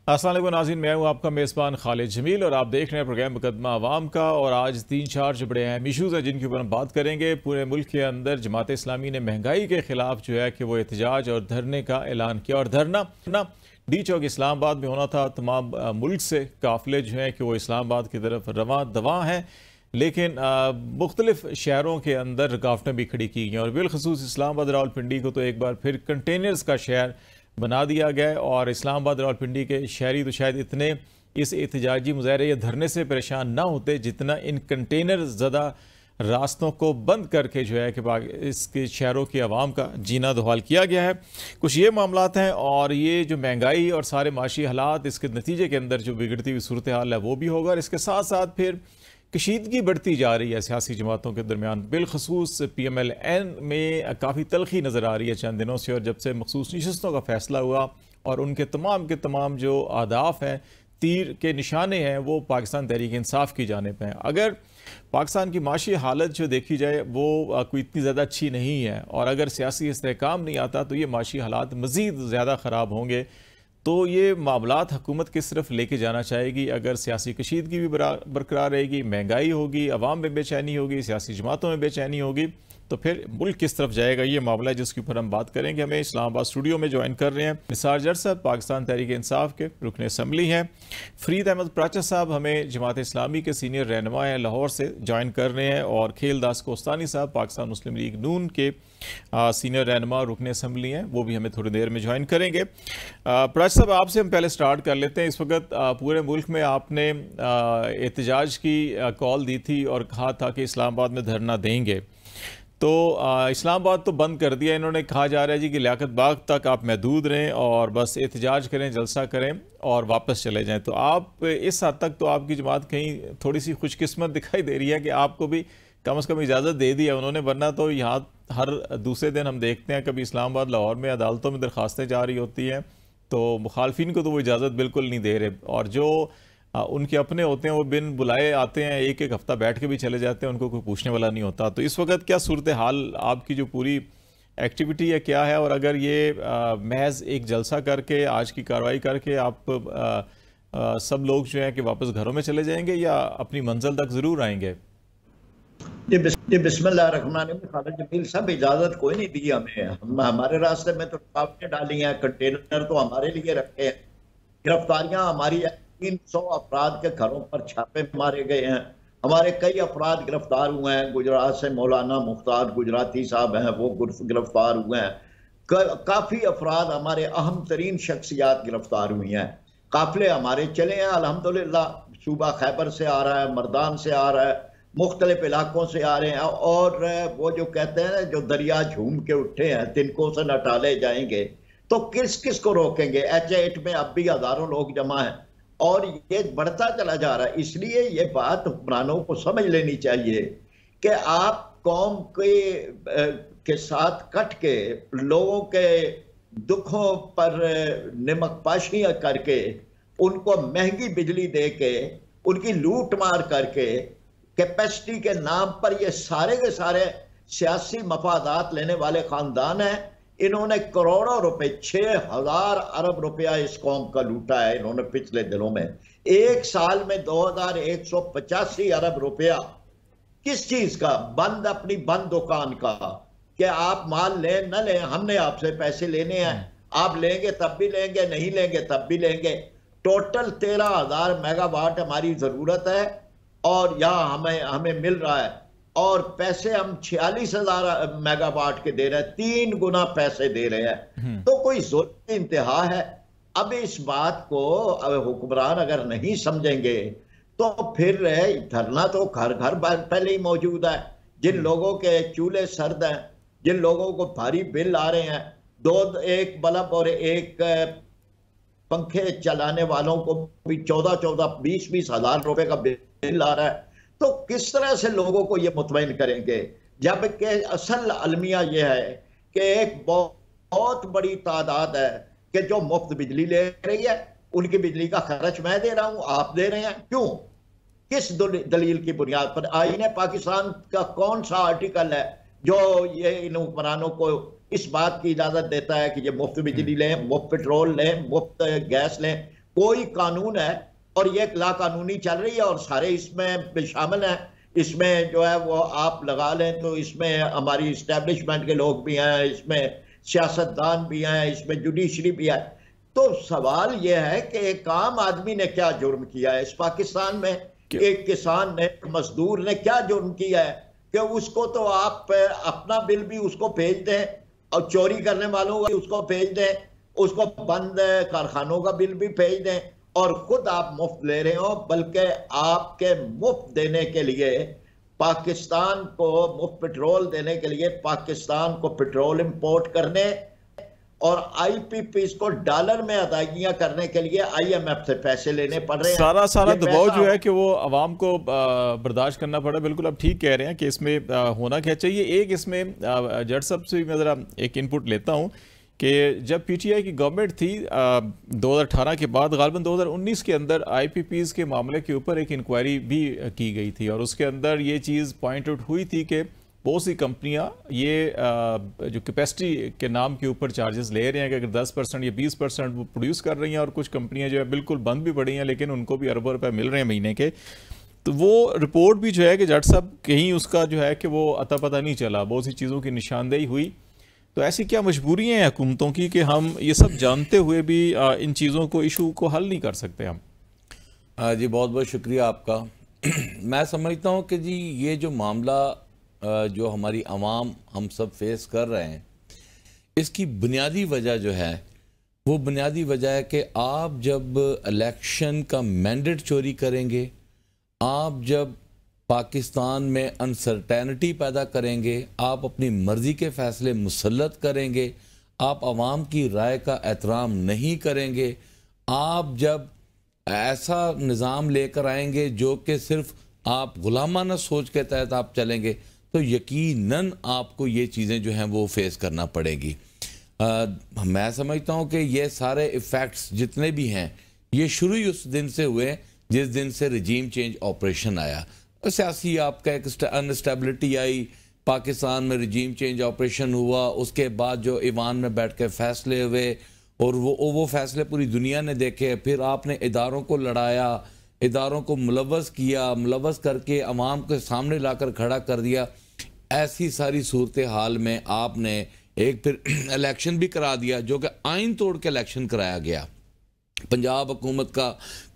अस्सलाम वालेकुम नाज़रीन, मैं हूँ आपका मेज़बान खालिद जमील और आप देख रहे हैं प्रोग्राम मुकदमा अवाम का। और आज 3-4 जो बड़े अहम इशूज़ हैं जिनके ऊपर हम बात करेंगे। पूरे मुल्क के अंदर जमात इस्लामी ने महंगाई के ख़िलाफ़ जो है कि वो एहतजाज और धरने का ऐलान किया। और धरना डी चौक इस्लामाबाद में होना था। तमाम मुल्क से काफ़िले जो हैं कि वो इस्लामाबाद की तरफ रवां दवां हैं, लेकिन मुख्तलिफ शहरों के अंदर रुकावटें भी खड़ी की गई और बिलखसूस इस्लामाबाद रावलपिंडी को तो एक बार फिर कंटेनर्स का शहर बना दिया गया। और इस्लामाबाद रावलपिंडी के शहरी तो शायद इतने इस एहतजाजी मुजाहरे या धरने से परेशान ना होते जितना इन कंटेनर ज़दा रास्तों को बंद करके जो है कि इसके शहरों की आवाम का जीना दुहाल किया गया है। कुछ ये मामलात हैं और ये जो महंगाई और सारे माशी हालात, इसके नतीजे के अंदर जो बिगड़ती हुई सूरत हाल है वो भी होगा। और इसके साथ साथ फिर कशीदगी बढ़ती जा रही है सियासी जमातों के दरमियान। बिलखसूस PMLN में काफ़ी तलखी नज़र आ रही है चंद दिनों से, और जब से मखसूस नशस्तों का फैसला हुआ और उनके तमाम के तमाम जो अहदाफ हैं, तीर के निशाने हैं, वो पाकिस्तान तहरीक इंसाफ की जानिब हैं। अगर पाकिस्तान की माशी हालत जो देखी जाए वो कोई इतनी ज़्यादा अच्छी नहीं है, और अगर सियासी इस्तेहकाम नहीं आता तो ये माशी हालात मज़ीद ज़्यादा ख़राब होंगे। तो ये मामलात हुकूमत किस तरफ लेके जाना चाहेगी? अगर सियासी कशीदगी भी बरकरार रहेगी, महंगाई होगी, अवाम में बेचैनी होगी, सियासी जमातों में बेचैनी होगी, तो फिर मुल्क किस तरफ जाएगा? ये मामला है जिसके ऊपर हम बात करेंगे। हमें इस्लामाबाद स्टूडियो में ज्वाइन कर रहे हैं निसार जर साहब, पाकिस्तान तहरीक इंसाफ के रुकन असम्बली हैं। फरीद अहमद प्राचा साहब हमें जमात इस्लामी के सीनियर रहनुमा हैं, लाहौर से ज्वाइन कर रहे हैं। और खेलदास कोस्तानी साहब पाकिस्तान मुस्लिम लीग नून के सीनियर रहनुमा रुकन असम्बली हैं, वो भी हमें थोड़ी देर में ज्वाइन करेंगे। प्राचा साहब, आपसे हम पहले स्टार्ट कर लेते हैं। इस वक्त पूरे मुल्क में आपने एहतजाज की कॉल दी थी और कहा था कि इस्लामाबाद में धरना देंगे, तो इस्लामाबाद तो बंद कर दिया इन्होंने। कहा जा रहा है जी कि लियाकत बाग तक आप महदूद रहें और बस एहतजाज करें, जलसा करें और वापस चले जाएं। तो आप इस हद तक तो आपकी जमात कहीं थोड़ी सी खुशकिस्मत दिखाई दे रही है कि आपको भी कम से कम इजाज़त दे दी है उन्होंने, वरना तो यहाँ हर दूसरे दिन हम देखते हैं कभी इस्लामाबाद लाहौर में अदालतों में दरख्वास्तें जारी होती हैं, तो मुखालफिन को तो वो इजाज़त बिल्कुल नहीं दे रहे। और जो उनके अपने होते हैं वो बिन बुलाए आते हैं, एक एक हफ्ता बैठ के भी चले जाते हैं, उनको कोई पूछने वाला नहीं होता। तो इस वक्त क्या सूरत हाल आपकी जो पूरी एक्टिविटी है क्या है? और अगर ये महज एक जलसा करके, आज की कार्रवाई करके आप सब लोग जो है कि वापस घरों में चले जाएंगे या अपनी मंजिल तक ज़रूर आएंगे? जी बिस्मिल्लाहिर्रहमानिर्रहीम। खालिद जमील साहब, इजाजत कोई नहीं दी हमें। हमारे रास्ते में तो रुकावटें डाली हैं, कंटेनर तो हमारे लिए रखे हैं, गिरफ्तारियां हमारी 300 अफराद के घरों पर छापे मारे गए हैं, हमारे कई अफराद गिरफ्तार हुए हैं। गुजरात से मौलाना मुख्तार गुजराती साहब हैं, वो गिरफ्तार हुए हैं। काफी अफराद हमारे अहम तरीन शख्सियात गिरफ्तार हुई हैं। काफिले हमारे चले हैं अल्हम्दुलिल्लाह, सूबा खैबर से आ रहा है, मर्दान से आ रहा है, मुख्तलिफ इलाकों से आ रहे हैं। और वो जो कहते हैं जो दरिया झूम के उठे हैं तिनको से न टाले जाएंगे, तो किस किस को रोकेंगे? H8 में अब भी हजारों लोग जमा हैं और ये बढ़ता चला जा रहा है। इसलिए ये बात हुक्मरानों को समझ लेनी चाहिए कि आप कौम के साथ कट के लोगों के दुखों पर निमकपाशियां करके, उनको महंगी बिजली दे के, उनकी लूट मार करके, कैपेसिटी के नाम पर ये सारे के सारे सियासी मफादात लेने वाले खानदान हैं। इन्होंने करोड़ों रुपए, 6000 अरब रुपया इस कौम का लूटा है इन्होंने पिछले दिनों में। एक साल में 2185 अरब रुपया किस चीज का? अपनी बंद दुकान का, कि आप माल लें न लें, हमने आपसे पैसे लेने हैं, आप लेंगे तब भी लेंगे, नहीं लेंगे तब भी लेंगे। टोटल 13,000 मेगावाट हमारी जरूरत है और यहाँ हमें मिल रहा है, और पैसे हम 46,000 मेगावाट के दे रहे हैं, 3 गुना पैसे दे रहे हैं। तो कोई जुल्म की इंतहा है। अब इस बात को हुक्मरान अगर नहीं समझेंगे तो फिर धरना तो घर घर पहले ही मौजूद है। जिन लोगों के चूल्हे सर्द हैं, जिन लोगों को भारी बिल आ रहे हैं, एक बल्ब और एक पंखे चलाने वालों को भी 14-14, 20-20 हजार रुपए का बिल आ रहा है, तो किस तरह से लोगों को ये मुतमईन करेंगे? जबकि असल अलमिया ये है कि एक बहुत बड़ी तादाद है कि जो मुफ्त बिजली ले रही है, उनकी बिजली का खर्च मैं दे रहा हूं, आप दे रहे हैं। क्यों? किस दलील की बुनियाद पर? आईन पाकिस्तान का कौन सा आर्टिकल है जो ये इन हुक्मरानों को इस बात की इजाजत देता है कि ये मुफ्त बिजली लें, मुफ्त पेट्रोल लें, मुफ्त गैस लें? कोई कानून है और ये लाकानूनी चल रही है और सारे इसमें शामिल हैं। इसमें जो है वो आप लगा लें तो इसमें हमारी इस्टेब्लिशमेंट के लोग भी हैं, इसमें सियासतदान भी हैं, इसमें जुडिशरी भी है। तो सवाल यह है कि एक आम आदमी ने क्या जुर्म किया है इस पाकिस्तान में? एक किसान ने, एक मजदूर ने क्या जुर्म किया है कि उसको तो आप अपना बिल भी उसको भेज दें और चोरी करने वालों का उसको भेज दें, उसको बंद कारखानों का बिल भी भेज दें और खुद आप मुफ्त ले रहे हो, बल्कि आपके मुफ्त देने के लिए पाकिस्तान को मुफ्त पेट्रोल देने के लिए पाकिस्तान को पेट्रोल इंपोर्ट करने और आईपीपीस को डॉलर में अदायगियां करने के लिए आईएमएफ से पैसे लेने पड़ रहे हैं। सारा दबाव जो है कि वो आवाम को बर्दाश्त करना पड़ा। बिल्कुल आप ठीक कह रहे हैं कि इसमें होना क्या चाहिए। एक इसमें जज साहब से मैं ज़रा एक इनपुट लेता हूँ कि जब पीटीआई की गवर्नमेंट थी 2018 के बाद गालिबन 2019 के अंदर आईपीपीज़ के मामले के ऊपर एक इंक्वायरी भी की गई थी और उसके अंदर ये चीज़ पॉइंट आउट हुई थी कि बहुत सी कंपनियां ये जो कैपेसिटी के नाम के ऊपर चार्जेस ले रहे हैं कि अगर 10% या 20% वो प्रोड्यूस कर रही हैं और कुछ कंपनियां जो है बिल्कुल बंद भी पड़ी हैं लेकिन उनको भी अरबों रुपए मिल रहे हैं महीने के। तो वो रिपोर्ट भी जो है कि जट साहब कहीं उसका जो है कि वो अता पता नहीं चला, बहुत सी चीज़ों की निशानदेही हुई। तो ऐसी क्या मजबूरियाँ हैं हुकूमतों की कि हम ये सब जानते हुए भी इन चीज़ों को, इशू को हल नहीं कर सकते हम? जी बहुत बहुत शुक्रिया आपका। मैं समझता हूँ कि जी ये जो मामला जो हमारी आवाम हम सब फेस कर रहे हैं, इसकी बुनियादी वजह जो है वो बुनियादी वजह है कि आप जब इलेक्शन का मैंडेट चोरी करेंगे, आप जब पाकिस्तान में अनसर्टेनिटी पैदा करेंगे, आप अपनी मर्ज़ी के फ़ैसले मुसल्लत करेंगे, आप आवाम की राय का एहतराम नहीं करेंगे, आप जब ऐसा निज़ाम लेकर आएंगे जो कि सिर्फ आप गुलामाना सोच के तहत आप चलेंगे, तो यकीनन आपको ये चीज़ें जो हैं वो फेस करना पड़ेगी। मैं समझता हूँ कि ये सारे इफ़ेक्ट्स जितने भी हैं ये शुरू ही उस दिन से हुए जिस दिन से रजीम चेंज ऑपरेशन आया। सियासी आपका एक अनस्टेबिलिटी आई, पाकिस्तान में रजीम चेंज ऑपरेशन हुआ, उसके बाद जो ईवान में बैठ के फैसले हुए और वो फैसले पूरी दुनिया ने देखे, फिर आपने इदारों को लड़ाया, इदारों को मुलव्वस किया, मुलव्वस करके अवाम के सामने लाकर खड़ा कर दिया। ऐसी सारी सूरत हाल में आपने एक फिर इलेक्शन भी करा दिया जो कि आइन तोड़ के इलेक्शन कराया गया। पंजाब हुकूमत का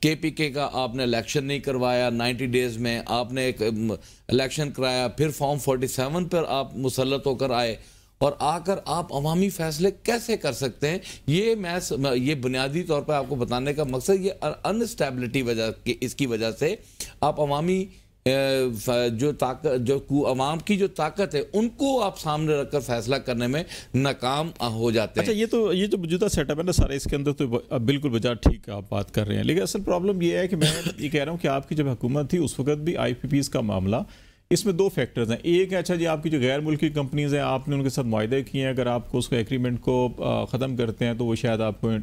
KPK का आपने इलेक्शन नहीं करवाया, 90 डेज़ में आपने एक इलेक्शन कराया, फिर फॉर्म 47 पर आप मुसल्लत होकर आए और आकर आप अवामी फैसले कैसे कर सकते हैं? ये बुनियादी तौर पर आपको बताने का मकसद ये अनस्टेबिलिटी इसकी वजह से आप अवामी जो ताकत, जो अवाम की जो ताकत है उनको आप सामने रखकर फैसला करने में नाकाम हो जाते हैं। अच्छा, ये जो मौजूदा सेटअप है ना सारा, इसके अंदर तो बिल्कुल बजा ठीक आप बात कर रहे हैं, लेकिन असल प्रॉब्लम ये है कि मैं ये कह रहा हूँ कि आपकी जब हुकूमत थी उस वक्त भी IPPs का मामला, इसमें दो फैक्टर्स हैं। एक है अच्छा जी आपकी जो गैर मुल्की कंपनीज हैं आपने उनके साथ मुआहदे किए हैं, अगर आपको उसको एग्रीमेंट को ख़त्म करते हैं तो वो शायद आपको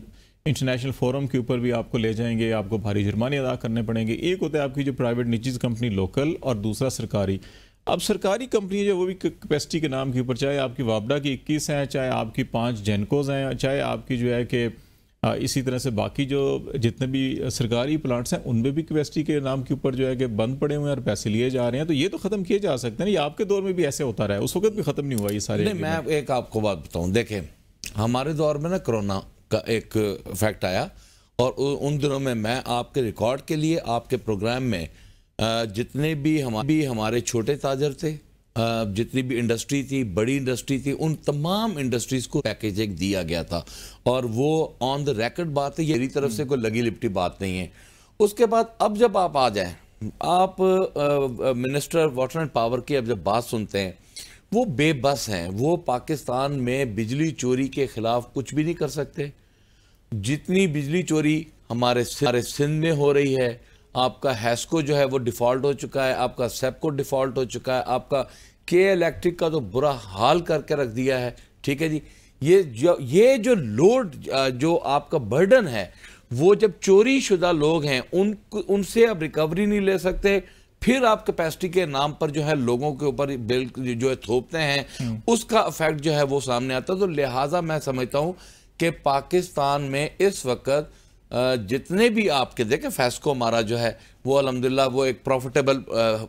इंटरनेशनल फोरम के ऊपर भी आपको ले जाएंगे, आपको भारी जुर्माने अदा करने पड़ेंगे। एक होता है आपकी जो प्राइवेट निजी कंपनी लोकल, और दूसरा सरकारी। अब सरकारी कंपनी जो वो भी कैपेसिटी के नाम के ऊपर, चाहे आपकी वापडा की 21 हैं, चाहे आपकी 5 जेनकोज हैं, चाहे आपकी जो है कि इसी तरह से बाकी जो जितने भी सरकारी प्लांट्स हैं उनमें भी कैपेसिटी के नाम के ऊपर जो है कि बंद पड़े हुए हैं और पैसे लिए जा रहे हैं। तो ये तो ख़त्म किए जा सकते हैं। ये आपके दौर में भी ऐसे होता रहा है, उस वक्त भी ख़त्म नहीं हुआ ये सारे? नहीं, मैं एक आपको बात बताऊँ, देखें हमारे दौर में ना कोरोना का एक फैक्ट आया और उन दिनों में मैं आपके रिकॉर्ड के लिए आपके प्रोग्राम में जितने भी हमारे छोटे ताजर थे, जितनी भी इंडस्ट्री थी, बड़ी इंडस्ट्री थी, उन तमाम इंडस्ट्रीज को पैकेज एक दिया गया था और वो ऑन द रिकॉर्ड बात है, ये मेरी तरफ से कोई लगी लिपटी बात नहीं है। उसके बाद अब जब आप आ जाएं, आप मिनिस्टर वाटर एंड पावर की अब जब बात सुनते हैं, वो बेबस हैं। वो पाकिस्तान में बिजली चोरी के खिलाफ कुछ भी नहीं कर सकते। जितनी बिजली चोरी हमारे सिंध में हो रही है, आपका हैस्को जो है वो डिफ़ॉल्ट हो चुका है, आपका सेपको डिफ़ॉल्ट हो चुका है, आपका के इलेक्ट्रिक का तो बुरा हाल करके रख दिया है। ठीक है जी, ये जो लोड जो आपका बर्डन है, वो जब चोरी शुदा लोग हैं उनसे आप रिकवरी नहीं ले सकते, फिर आप कैपेसिटी के नाम पर जो है लोगों के ऊपर बिल जो है थोपते हैं, उसका इफेक्ट जो है वो सामने आता है। तो लिहाजा मैं समझता हूँ कि पाकिस्तान में इस वक्त जितने भी आपके देखें फेस्को हमारा जो है वो अल्हम्दुलिल्लाह वो एक प्रॉफिटेबल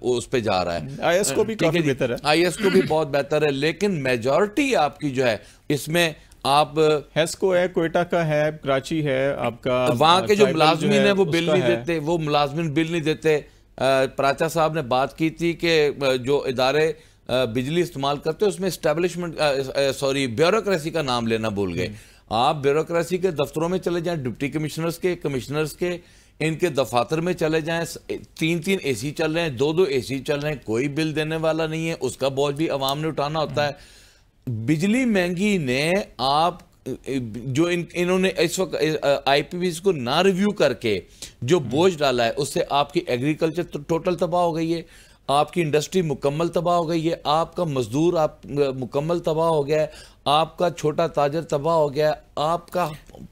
उस पे जा रहा है। आईएस को भी काफी बेहतर है, आईएस को भी बहुत बेहतर है, लेकिन मेजॉरिटी आपकी जो है इसमें आप हेस्को है, कोयटा का है, कराची है, आपका वहां के जो मुलाजमीन है वो बिल नहीं देते, वो मुलाजमीन बिल नहीं देते। प्राचा साहब ने बात की थी कि जो इदारे बिजली इस्तेमाल करते हैं उसमें एस्टेब्लिशमेंट ब्यूरोक्रेसी का नाम लेना भूल गए। आप ब्यूरोक्रेसी के दफ्तरों में चले जाएं, डिप्टी कमिश्नर्स के इनके दफातर में चले जाएं, 3 एसी चल रहे हैं, 2 एसी चल रहे हैं, कोई बिल देने वाला नहीं है, उसका बोझ भी अवाम ने उठाना होता है। बिजली महंगी ने आप जो इन्होंने इस वक्त आईपीवी को ना रिव्यू करके जो बोझ डाला है उससे आपकी एग्रीकल्चर तो टोटल तबाह हो गई है, आपकी इंडस्ट्री मुकम्मल तबाह हो गई है, आपका मजदूर मुकम्मल तबाह हो गया है, आपका छोटा ताजर तबाह हो गया, आपका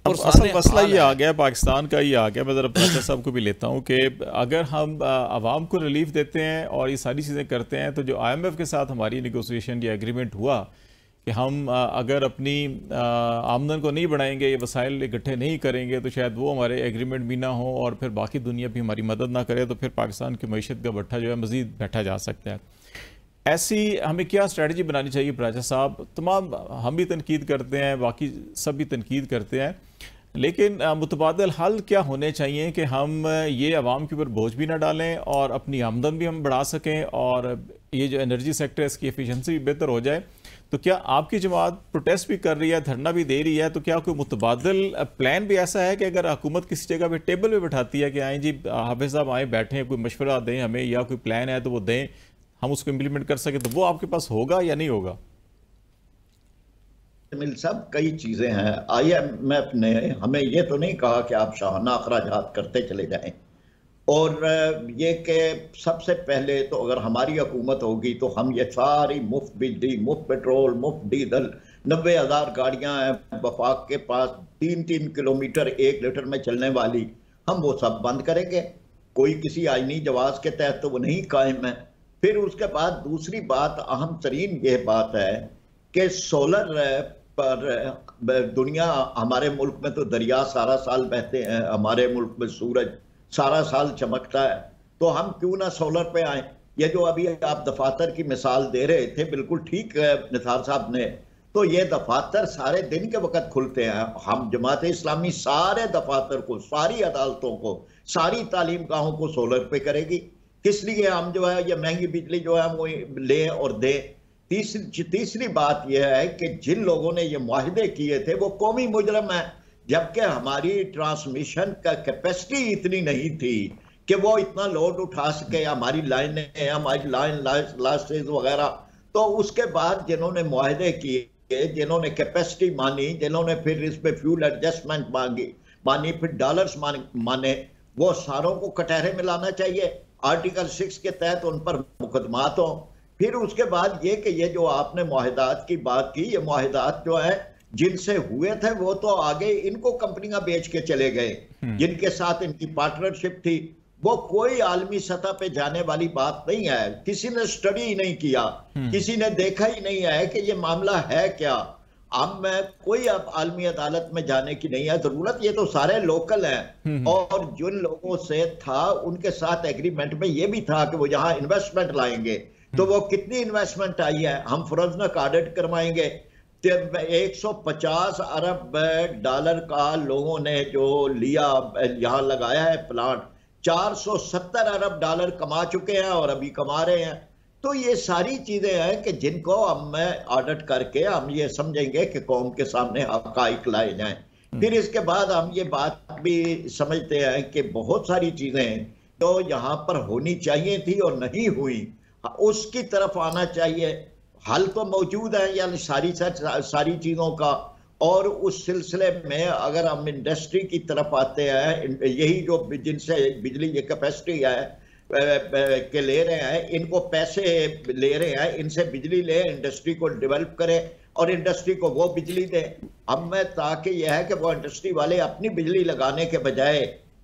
असल मसला ये आ गया, पाकिस्तान का ये आ गया। मैं ज़रा प्राचा साहब को भी लेता हूँ कि अगर हम आवाम को रिलीफ देते हैं और ये सारी चीज़ें करते हैं तो जो IMF के साथ हमारी नेगोशिएशन या एग्रीमेंट हुआ कि हम अगर अपनी आमदन को नहीं बढ़ाएंगे, ये वसाइल इकट्ठे नहीं करेंगे तो शायद वो हमारे एग्रीमेंट भी ना हो और फिर बाकी दुनिया भी हमारी मदद ना करे, तो फिर पाकिस्तान की मईशत का भट्ठा जो है मज़ीद बैठा जा सकता है। ऐसी हमें क्या स्ट्रेटजी बनानी चाहिए प्राचा साहब? तमाम हम भी तनकीद करते हैं, बाकी सब भी तनकीद करते हैं, लेकिन मुतबादिल हल क्या होने चाहिए कि हम ये आवाम के ऊपर बोझ भी ना डालें और अपनी आमदन भी हम बढ़ा सकें और ये जो एनर्जी सेक्टर है इसकी एफिशिएंसी भी बेहतर हो जाए। तो क्या आपकी जमात प्रोटेस्ट भी कर रही है, धरना भी दे रही है, तो क्या कोई मुतबादिल प्लान भी ऐसा है कि अगर हुकूमत किसी जगह पे टेबल पे बैठाती है कि आए जी हाफिज साहब आए बैठें, कोई मशवरा दें हमें या कोई प्लान है तो वो दें, हम उसको इम्प्लीमेंट कर सके, तो वो आपके पास होगा या नहीं होगा? मिल सब कई चीजें हैं। IMF ने हमें ये तो नहीं कहा कि आप शाहाना अखराजात करते चले जाएं, और ये कि सबसे पहले तो अगर हमारी हुकूमत होगी तो हम ये सारी मुफ्त बिजली, मुफ्त पेट्रोल, मुफ्त डीजल, 90,000 गाड़ियां हैं वफाक के पास 3-3 किलोमीटर 1 लीटर में चलने वाली, हम वो सब बंद करेंगे। कोई किसी आईनी जवाज के तहत तो वो नहीं कायम है। फिर उसके बाद दूसरी बात, अहम तरीन ये बात है कि सोलर पर दुनिया, हमारे मुल्क में तो दरिया सारा साल बहते हैं, हमारे मुल्क में सूरज सारा साल चमकता है, तो हम क्यों ना सोलर पे आए। ये जो अभी आप दफातर की मिसाल दे रहे थे, बिल्कुल ठीक है निसार साहब ने, तो ये दफातर सारे दिन के वक्त खुलते हैं। हम जमात इस्लामी सारे दफातर को, सारी अदालतों को, सारी तालीम गाहों को सोलर पे करेगी। किस लिए हम जो है ये महंगी बिजली जो है वो लें और दें। तीसरी बात यह है कि जिन लोगों ने ये मुआहदे किए थे वो कौमी मुजरम है, जबकि हमारी ट्रांसमिशन का कैपेसिटी इतनी नहीं थी कि वो इतना लोड उठा सके, हमारी लाइनें, हमारी लाइन लासेस वगैरह। तो उसके बाद जिन्होंने मुआहदे किए, जिन्होंने कैपेसिटी मानी, जिन्होंने फिर इस पे फ्यूल एडजस्टमेंट मानी, फिर डॉलर्स माने, वो सारों को कटहरे में लाना चाहिए। आर्टिकल 6 के तहत उन पर मुकदमात हो। फिर उसके बाद ये कि ये जो आपने मुआहदात की बात की, ये मुआहदात जो है जिनसे हुए थे वो तो आगे इनको कंपनियां बेच के चले गए, जिनके साथ इनकी पार्टनरशिप थी। वो कोई आलमी सतह पे जाने वाली बात नहीं है, किसी ने स्टडी ही नहीं किया, किसी ने देखा ही नहीं है कि ये मामला है क्या। अब मैं कोई अब आलमी अदालत में जाने की नहीं है जरूरत, ये तो सारे लोकल हैं। और जिन लोगों से था उनके साथ एग्रीमेंट में ये भी था कि वो यहाँ इन्वेस्टमेंट लाएंगे, तो वो कितनी इन्वेस्टमेंट आई है हम फरोजनक ऑडिट करवाएंगे। 150 अरब डॉलर का लोगों ने जो लिया, यहाँ लगाया है प्लांट, 470 अरब डॉलर कमा चुके हैं और अभी कमा रहे हैं। तो ये सारी चीजें हैं कि जिनको हम ऑडिट करके हम ये समझेंगे कि कौम के सामने हकाइक लाए जाएं। फिर इसके बाद हम ये बात भी समझते हैं कि बहुत सारी चीजें तो यहाँ पर होनी चाहिए थी और नहीं हुई, उसकी तरफ आना चाहिए। हल तो मौजूद है यानी सारी चीजों का। और उस सिलसिले में अगर हम इंडस्ट्री की तरफ आते हैं, यही जो जिनसे बिजली ये कैपेसिटी है के ले रहे हैं, इनको पैसे ले रहे हैं, इनसे बिजली ले, इंडस्ट्री को डेवलप करें और इंडस्ट्री को वो बिजली दें। अब मैं ताकि यह है कि वो इंडस्ट्री वाले अपनी बिजली लगाने के बजाय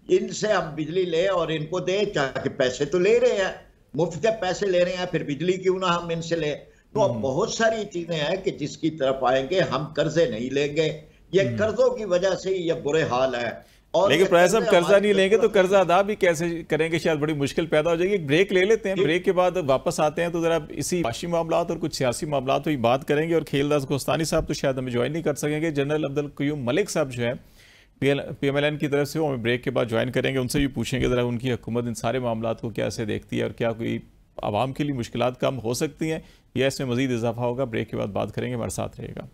इनसे हम बिजली लें और इनको दें, चाहे पैसे तो ले रहे हैं, मुफ्त के पैसे ले रहे हैं, फिर बिजली क्यों ना हम इनसे लें। तो बहुत सारी चीजें हैं कि जिसकी तरफ आएंगे, हम कर्जे नहीं लेंगे, ये कर्जों की वजह से ये बुरे हाल है। और लेकिन प्रयास साहब कर्जा हमारी नहीं लेंगे तो जरूरत कर्जा अदा भी कैसे करेंगे, शायद बड़ी मुश्किल पैदा हो जाएगी। एक ब्रेक ले लेते हैं, ब्रेक के बाद वापस आते हैं तो जरा इसी माशी मामलात और कुछ सियासी मामलात पर बात करेंगे। और खेलदास गोस्तानी साहब तो शायद हमें ज्वाइन नहीं कर सकेंगे, जनरल अब्दुल क़य्यूम मलिक साहब जो है PMLN की तरफ से, वो हमें ब्रेक के बाद ज्वाइन करेंगे, उनसे भी पूछेंगे ज़रा उनकी हुकूमत इन सारे मामलात को कैसे देखती है और क्या कोई आवाम के लिए मुश्किलात कम हो सकती हैं या इसमें मज़ीद इजाफा होगा। ब्रेक के बाद बात करेंगे, हमारे साथ रहेगा।